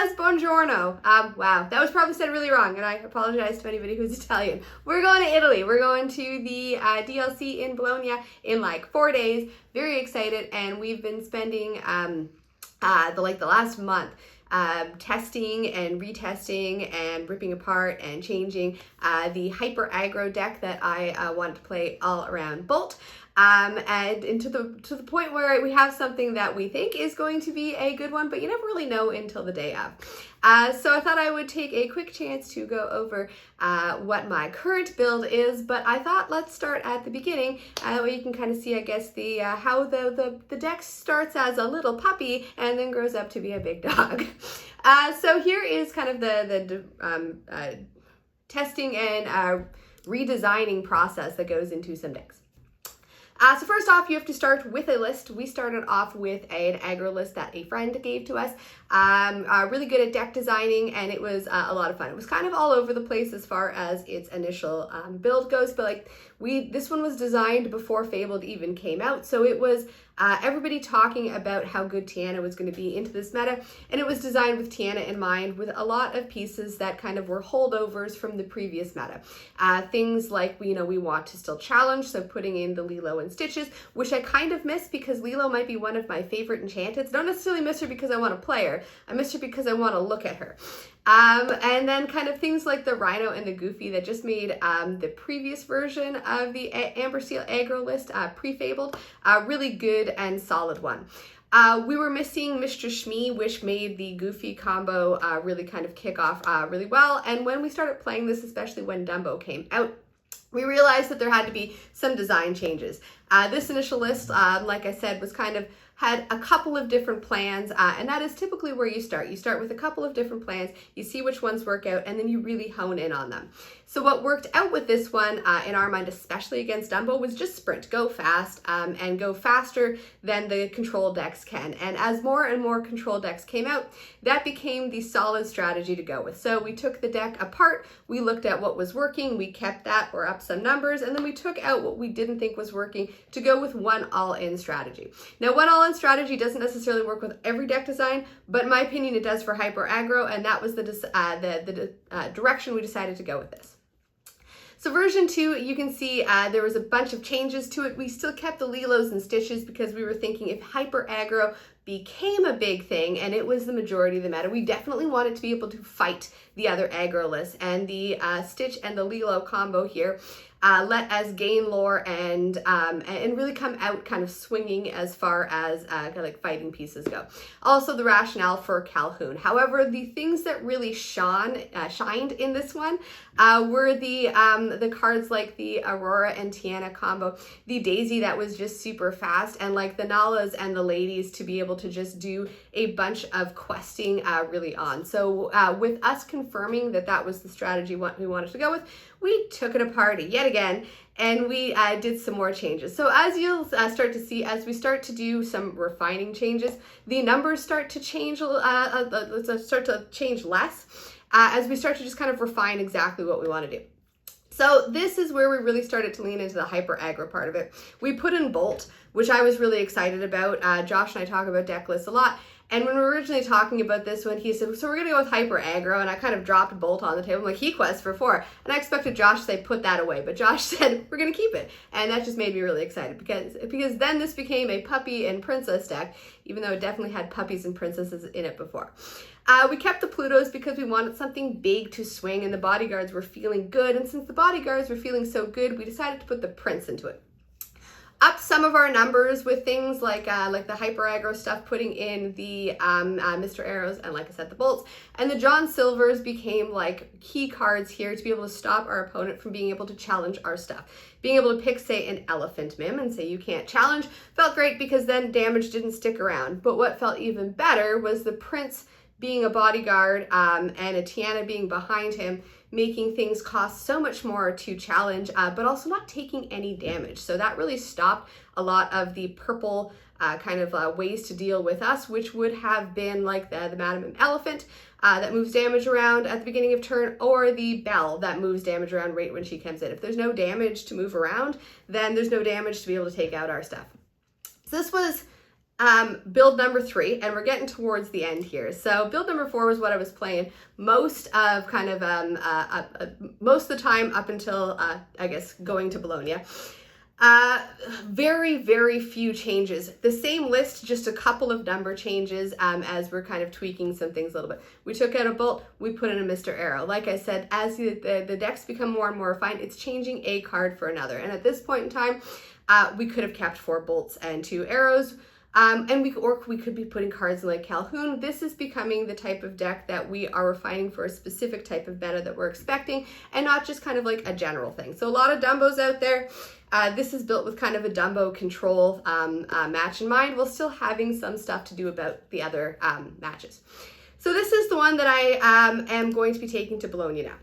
says buongiorno. Wow, that was probably said really wrong, and I apologize to anybody who's Italian. We're going to Italy. We're going to the DLC in Bologna in like 4 days. Very excited, and we've been spending the last month testing and retesting and ripping apart and changing the Hyper Aggro deck that I want to play all around Bolt. And to the point where we have something that we think is going to be a good one, but you never really know until the day of. So I thought I would take a quick chance to go over what my current build is, but I thought let's start at the beginning. That way you can kind of see, I guess, the how the deck starts as a little puppy and then grows up to be a big dog. So here is kind of the testing and redesigning process that goes into some decks. So first off, you have to start with a list. We started off with an aggro list that a friend gave to us. Really good at deck designing, and it was a lot of fun. It was kind of all over the place as far as its initial build goes, but like this one was designed before Fabled even came out, so it was everybody talking about how good Tiana was going to be into this meta, and it was designed with Tiana in mind, with a lot of pieces that kind of were holdovers from the previous meta. Things like we want to still challenge, so putting in the Lilo and Stitches, which I kind of miss because Lilo might be one of my favorite enchanteds. Don't necessarily miss her because I want to play her. I miss her because I want to look at her. And then kind of things like the Rhino and the Goofy that just made the previous version of the Amber Steel Aggro list pre-fabled a really good and solid one. We were missing Mr. Shmee, which made the Goofy combo really kind of kick off really well. And when we started playing this, especially when Dumbo came out, we realized that there had to be some design changes. This initial list, like I said, was kind of had a couple of different plans, and that is typically where you start. You start with a couple of different plans, you see which ones work out, and then you really hone in on them. So what worked out with this one, in our mind, especially against Dumbo, was just sprint, go fast, and go faster than the control decks can. And as more and more control decks came out, that became the solid strategy to go with. So we took the deck apart, we looked at what was working, we kept that or up some numbers, and then we took out what we didn't think was working to go with one all-in strategy. Now, one all-in strategy doesn't necessarily work with every deck design, but in my opinion, it does for Hyper Aggro, and that was the direction we decided to go with this. So version 2, you can see there was a bunch of changes to it. We still kept the Lilos and Stitches because we were thinking if Hyper Aggro became a big thing and it was the majority of the meta, we definitely wanted to be able to fight the other aggro lists, and the Stitch and the Lilo combo here let us gain lore and really come out kind of swinging as far as kind of like fighting pieces go. Also the rationale for Calhoun. However, the things that really shined in this one were the cards like the Aurora and Tiana combo, the Daisy that was just super fast, and like the Nalas and the ladies to be able to just do a bunch of questing really on. So with us confirming that that was the strategy we wanted to go with, we took it apart yet again, and we did some more changes. So as you'll start to see, as we start to do some refining changes, the numbers start to change less as we start to just kind of refine exactly what we want to do. So this is where we really started to lean into the Hyper Aggro part of it. We put in Bolt, which I was really excited about. Josh and I talk about deck lists a lot. And when we were originally talking about this one, he said, so we're going to go with Hyper Aggro, and I kind of dropped Bolt on the table. I'm like, he quests for 4. And I expected Josh to say, put that away. But Josh said, we're going to keep it. And that just made me really excited because then this became a puppy and princess deck, even though it definitely had puppies and princesses in it before. We kept the Plutos because we wanted something big to swing, and the bodyguards were feeling good. And since the bodyguards were feeling so good, we decided to put the prince into it. Up some of our numbers with things like the Hyper Aggro stuff, putting in the Mr. Arrows and, like I said, the Bolts. And the John Silvers became like key cards here to be able to stop our opponent from being able to challenge our stuff. Being able to pick, say, an Elephant Mim and say you can't challenge felt great because then damage didn't stick around. But what felt even better was the Prince being a bodyguard and a Tiana being behind him, making things cost so much more to challenge, but also not taking any damage. So that really stopped a lot of the purple kind of ways to deal with us, which would have been like the Madam Elephant that moves damage around at the beginning of turn, or the Belle that moves damage around right when she comes in. If there's no damage to move around, then there's no damage to be able to take out our stuff. So this was build number 3, and we're getting towards the end here. So build number 4 was what I was playing most of most of the time up until I guess going to Bologna. Very, very few changes. The same list, just a couple of number changes as we're kind of tweaking some things a little bit. We took out a bolt, we put in a Mr. Arrow. Like I said, as the decks become more and more refined, it's changing a card for another. And at this point in time, we could have kept 4 bolts and 2 arrows. And we could be putting cards in like Calhoun. This is becoming the type of deck that we are refining for a specific type of meta that we're expecting, and not just kind of like a general thing. So a lot of Dumbos out there. This is built with kind of a Dumbo control match in mind, while still having some stuff to do about the other matches. So this is the one that I am going to be taking to Bologna now.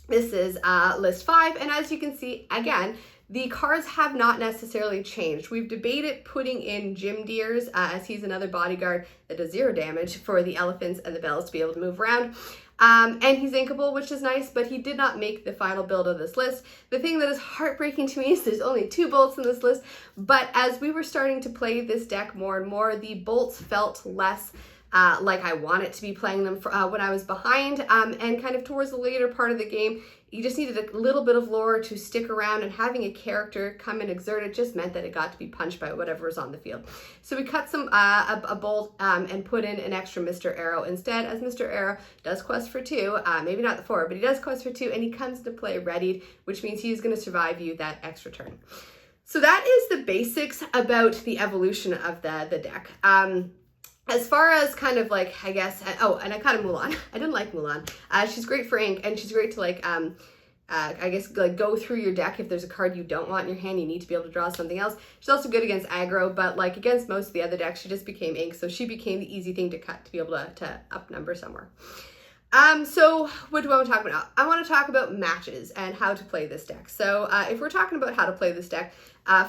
This is list 5, and as you can see, again, the cards have not necessarily changed. We've debated putting in Jim Deers as he's another bodyguard that does 0 damage for the elephants and the bells to be able to move around. And he's inkable, which is nice, but he did not make the final build of this list. The thing that is heartbreaking to me is there's only 2 bolts in this list, but as we were starting to play this deck more and more, the bolts felt less like I wanted to be playing them when I was behind, and kind of towards the later part of the game, you just needed a little bit of lore to stick around, and having a character come and exert it just meant that it got to be punched by whatever was on the field. So we cut some a bolt and put in an extra Mr. Arrow instead, as Mr. Arrow does quest for 2, maybe not the 4, but he does quest for 2, and he comes to play readied, which means he's going to survive you that extra turn. So that is the basics about the evolution of the deck. As far as kind of like, I guess, oh, and I kind of Mulan. I didn't like Mulan. She's great for ink, and she's great to like, I guess, like go through your deck. If there's a card you don't want in your hand, you need to be able to draw something else. She's also good against aggro, but like against most of the other decks, she just became ink, so she became the easy thing to cut to be able to up number somewhere. So what do I want to talk about now? I want to talk about matches and how to play this deck. So if we're talking about how to play this deck,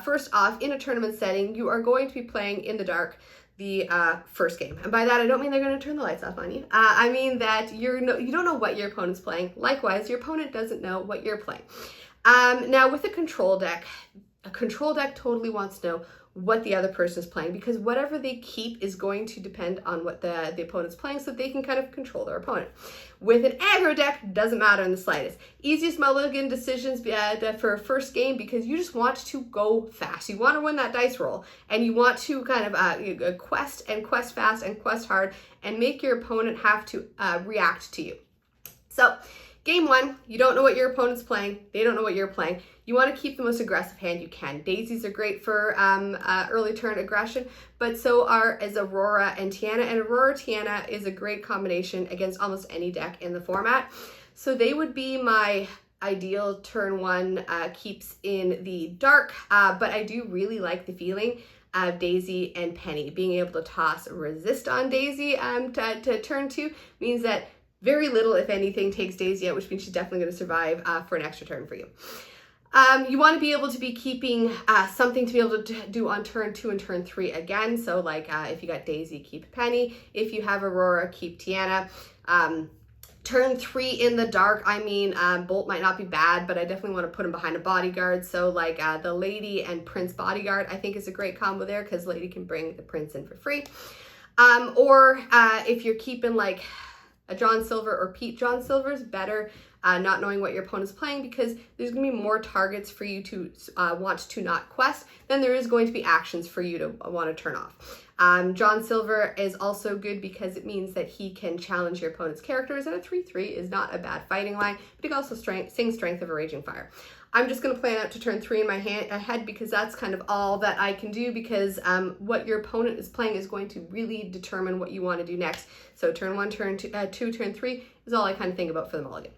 first off, in a tournament setting, you are going to be playing in the dark the first game. And by that, I don't mean they're going to turn the lights off on you. I mean that you don't know what your opponent's playing. Likewise, your opponent doesn't know what you're playing. Now, with a control deck totally wants to know what the other person is playing, because whatever they keep is going to depend on what the opponent's playing, so they can kind of control their opponent. With an aggro deck, doesn't matter in the slightest. Easiest mulligan decisions for a first game, because you just want to go fast. You want to win that dice roll, and you want to kind of quest fast and quest hard, and make your opponent have to react to you. So game 1, you don't know what your opponent's playing. They don't know what you're playing. You want to keep the most aggressive hand you can. Daisies are great for early turn aggression, but so is Aurora and Tiana. And Aurora Tiana is a great combination against almost any deck in the format. So they would be my ideal turn 1 keeps in the dark, but I do really like the feeling of Daisy and Penny. Being able to toss resist on Daisy to turn 2 means that very little, if anything, takes Daisy out, which means she's definitely going to survive for an extra turn for you. You want to be able to be keeping something to be able to do on turn 2 and turn 3 again. So like if you got Daisy, keep Penny. If you have Aurora, keep Tiana. Turn 3 in the dark, I mean, Bolt might not be bad, but I definitely want to put him behind a bodyguard. So like the Lady and Prince bodyguard, I think is a great combo there, because Lady can bring the Prince in for free. Or if you're keeping like a John Silver or Pete John Silver's better, not knowing what your opponent's playing, because there's going to be more targets for you to want to not quest than there is going to be actions for you to want to turn off. John Silver is also good because it means that he can challenge your opponent's characters, and a 3/3 is not a bad fighting line, but he can also sing Strength of a Raging Fire. I'm just going to plan out to turn 3 in my head, because that's kind of all that I can do, because what your opponent is playing is going to really determine what you want to do next. So turn 1, turn 2, turn 3 is all I kind of think about for the mulligan.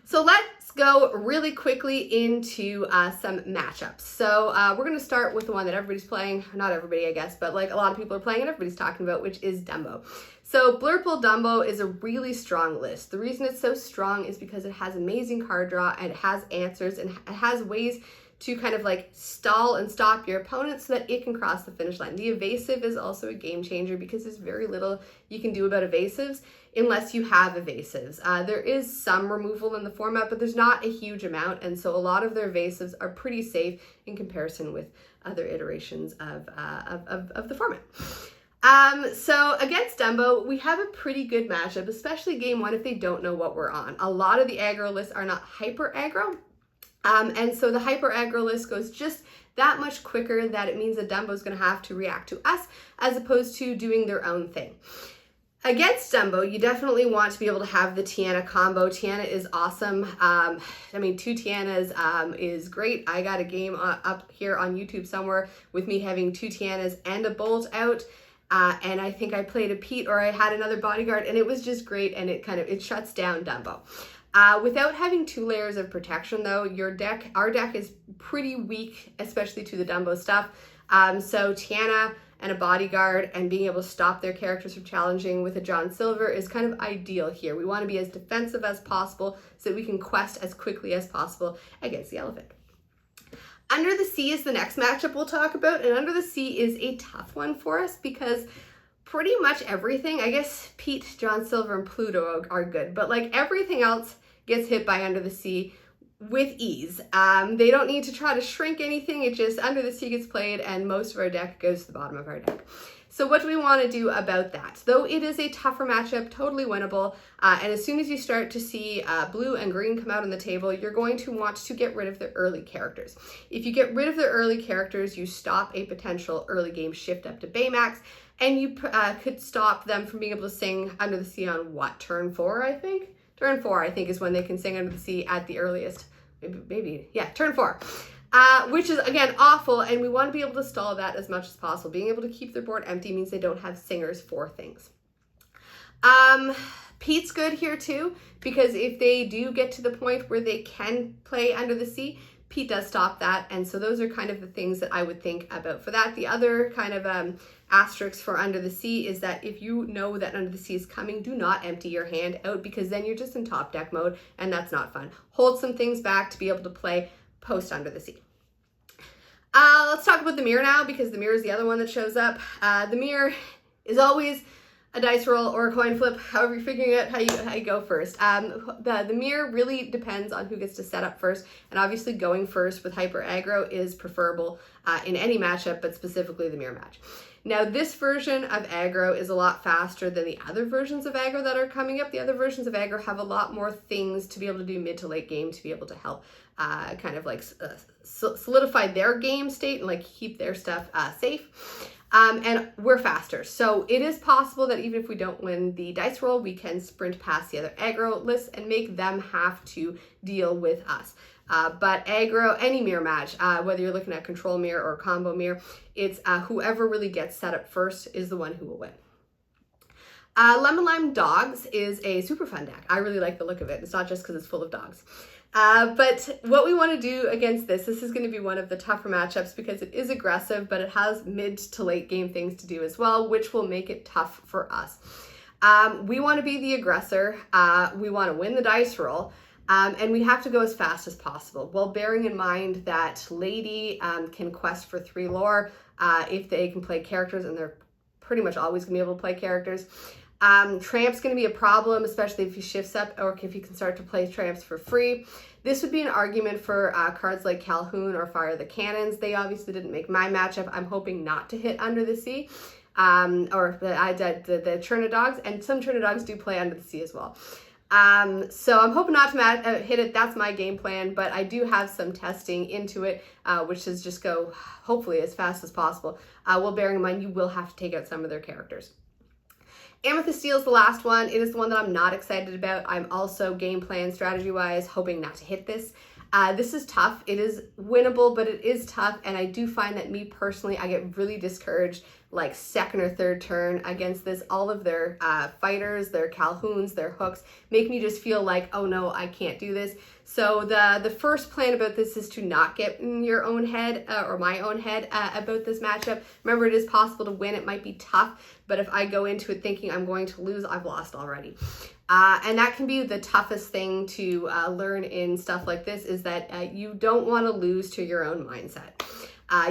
So let's go really quickly into some matchups. So we're going to start with the one that everybody's playing. Not everybody, I guess, but like a lot of people are playing and everybody's talking about, which is Dumbo. So Blurple Dumbo is a really strong list. The reason it's so strong is because it has amazing card draw, and it has answers, and it has ways to kind of like stall and stop your opponent so that it can cross the finish line. The evasive is also a game changer, because there's very little you can do about evasives unless you have evasives. There is some removal in the format, but there's not a huge amount, and so a lot of their evasives are pretty safe in comparison with other iterations of the format. So against Dumbo, we have a pretty good matchup, especially game one if they don't know what we're on. A lot of the aggro lists are not hyper aggro. And so the hyper aggro list goes just that much quicker that it means that Dumbo's going to have to react to us as opposed to doing their own thing. Against Dumbo, you definitely want to be able to have the Tiana combo. Tiana is awesome. I mean, 2 Tianas is great. I got a game up here on YouTube somewhere with me having 2 Tianas and a Bolt out. And I think I played a Pete or I had another bodyguard, and it was just great, and it shuts down Dumbo. Without having 2 layers of protection though, our deck is pretty weak, especially to the Dumbo stuff. So Tiana and a bodyguard and being able to stop their characters from challenging with a John Silver is kind of ideal here. We want to be as defensive as possible so that we can quest as quickly as possible against the elephant. Under the Sea is the next matchup we'll talk about, and Under the Sea is a tough one for us because pretty much everything, I guess Pete, John Silver, and Pluto are good, but like everything else gets hit by Under the Sea with ease. They don't need to try to shrink anything. It just Under the Sea gets played and most of our deck goes to the bottom of our deck. So what do we want to do about that? Though it is a tougher matchup, totally winnable, and as soon as you start to see blue and green come out on the table, you're going to want to get rid of the early characters. If you get rid of the early characters, you stop a potential early game shift up to Baymax, and you could stop them from being able to sing Under the Sea on what, turn 4, I think? Turn 4, I think, is when they can sing Under the Sea at the earliest. Yeah, turn 4. Which is, again, awful, and we want to be able to stall that as much as possible. Being able to keep their board empty means they don't have singers for things. Pete's good here, too, because if they do get to the point where they can play Under the Sea, Pete does stop that, and so those are kind of the things that I would think about for that. The other kind of asterisk for Under the Sea is that if you know that Under the Sea is coming, do not empty your hand out, because then you're just in top deck mode, and that's not fun. Hold some things back to be able to play post Under the Sea. Let's talk about the mirror now, because the mirror is the other one that shows up. The mirror is always a dice roll or a coin flip, however you're figuring out how you go first. The mirror really depends on who gets to set up first, and obviously going first with hyper aggro is preferable in any matchup, but specifically the mirror match. Now, this version of aggro is a lot faster than the other versions of aggro that are coming up. The other versions of aggro have a lot more things to be able to do mid to late game to be able to help kind of like solidify their game state and like keep their stuff safe. And we're faster. So it is possible that even if we don't win the dice roll, we can sprint past the other aggro lists and make them have to deal with us. But aggro, any mirror match, whether you're looking at control mirror or combo mirror, it's whoever really gets set up first is the one who will win. Lemon Lime Dogs is a super fun deck. I really like the look of it. It's not just because it's full of dogs. But what we want to do against this is going to be one of the tougher matchups because it is aggressive, but it has mid to late game things to do as well, which will make it tough for us. We want to be the aggressor. We want to win the dice roll. And we have to go as fast as possible, while bearing in mind that Lady can quest for 3 lore if they can play characters, and they're pretty much always going to be able to play characters. Tramp's going to be a problem, especially if he shifts up or if he can start to play tramps for free. This would be an argument for cards like Calhoun or Fire the Cannons. They obviously didn't make my matchup. I'm hoping not to hit Under the Sea, or the Churna Dogs, and some Churna Dogs do play Under the Sea as well. So I'm hoping not to hit it. That's my game plan, but I do have some testing into it, which is just go hopefully as fast as possible. While bearing in mind you will have to take out some of their characters. Amethyst Steel is the last one. It is the one that I'm not excited about. I'm also game plan strategy wise hoping not to hit this. This is tough. It is winnable, but it is tough, and I do find that me personally, I get really discouraged like second or third turn against this. All of their fighters, their Calhouns, their hooks make me just feel like, oh no, I can't do this. So the first plan about this is to not get in your own head or my own head about this matchup. Remember, it is possible to win. It might be tough, but if I go into it thinking I'm going to lose, I've lost already. And that can be the toughest thing to learn in stuff like this, is that you don't want to lose to your own mindset.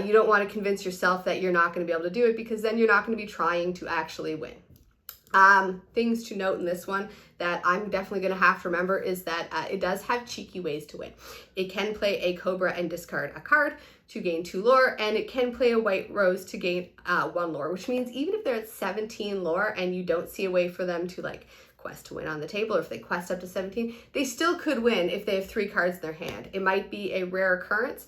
You don't want to convince yourself that you're not going to be able to do it, because then you're not going to be trying to actually win. Things to note in this one that I'm definitely going to have to remember is that it does have cheeky ways to win. It can play a Cobra and discard a card. to gain 2 lore, and it can play a white rose to gain 1 lore, which means even if they're at 17 lore and you don't see a way for them to like quest to win on the table, or if they quest up to 17, they still could win if they have 3 cards in their hand. It might be a rare occurrence,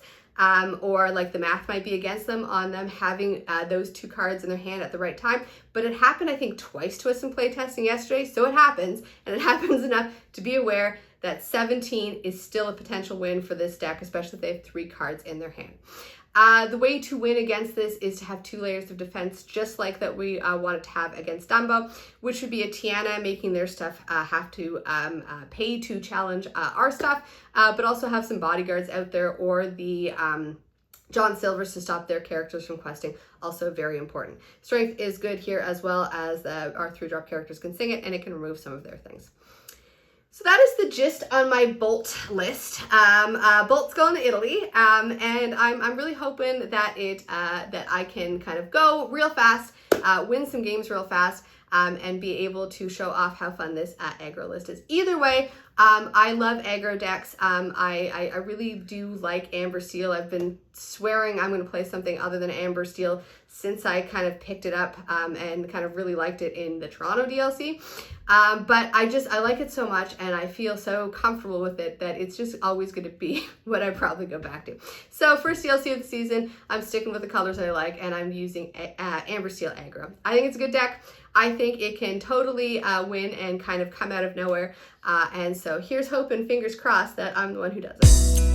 or like the math might be against them on them having those 2 cards in their hand at the right time. But it happened, I think, twice to us in playtesting yesterday, so it happens, and it happens enough to be aware that 17 is still a potential win for this deck, especially if they have 3 cards in their hand. The way to win against this is to have 2 layers of defense, just like that we wanted to have against Dumbo, which would be a Tiana making their stuff have to pay to challenge our stuff, but also have some bodyguards out there, or the John Silvers to stop their characters from questing, also very important. Strength is good here, as well as our 3-drop characters can sing it, and it can remove some of their things. So that is the gist on my Bolt list. Bolt's going to Italy, and I'm really hoping that that I can kind of go real fast, win some games real fast, and be able to show off how fun this aggro list is. Either way, I love aggro decks. I really do like Amber Steel. I've been swearing I'm going to play something other than Amber Steel since I kind of picked it up and kind of really liked it in the Toronto DLC. But I like it so much, and I feel so comfortable with it that it's just always going to be what I probably go back to. So first DLC of the season, I'm sticking with the colors that I like, and I'm using Amber Steel Aggro. I think it's a good deck. I think it can totally win and kind of come out of nowhere. And so here's hoping, fingers crossed, that I'm the one who does it.